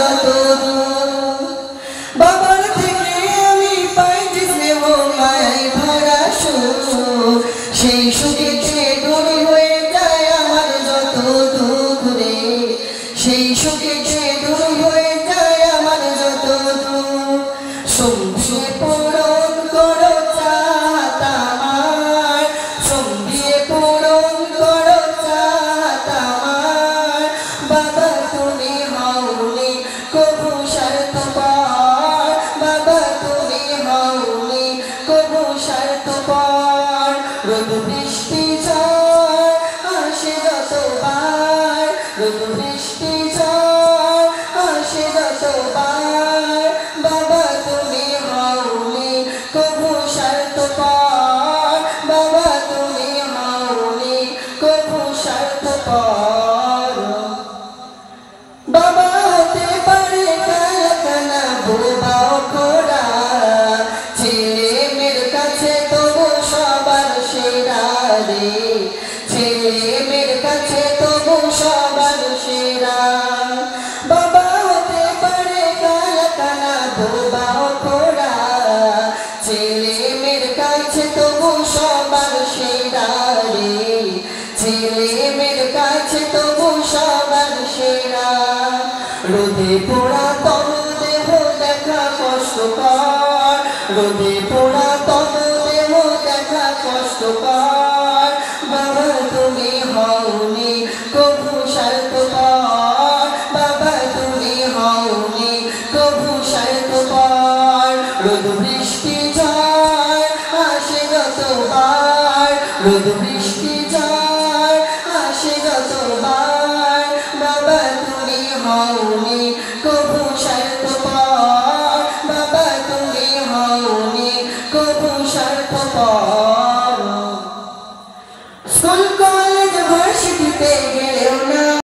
যত বাবার থেকে আমি পাই যে স্নেহ মায়ায় ভরা সুখ সেই সুখে দূর হয়ে যায় আমার যত দুঃখ রে সেই সুখে দূর হয়ে যায় আমার যত দুঃখ সঙ্গে পূরণ করো চাঁদ আমার সঙ্গে পূরণ করো চাঁদ আমার বাবা তুমি হওনি কবু স্বার্থপর বাবা তুমি হওনি কবু স্বার্থপর রোদ বৃষ্টি ঝড় আসে যতবার রোদ বৃষ্টি ঝড় আসে যতবার বাবা তুমি হওনি কবু স্বার্থপর বাবা তুমি হওনি কবু স্বার্থপর বাবা হতে পারে কারখানা বোবা খোড়া ছেলে মেয়ের কাছে তবু সবার সেরা রে ছেলে মেয়ের কাছে তবু সবার সেরা বাবা হতে পারে কারখানা বোবা খোড়া ছেলে মেয়ের কাছে তবু সবার সেরা রে ছেলে মেয়ের কাছে তবু সবার সেরা রোদে পোড়া তনু দেহ দেখা কষ্টকর রোদে পোড়া তনু দেহ দেখা কষ্টকর বাবা তুমি হওনি কবু স্বার্থপর বাবা তুমি হওনি কবু স্বার্থপর রোদ বৃষ্টি ঝড় আসে যতবার রোদ বৃষ্টি ঝড় আসে যতবার বাবা তুমি হওনি কবু স্বার্থপর বাবা তুমি হওনি কবু স্বার্থপর স্কুল কলেজ ভার্সিটিতে গেলে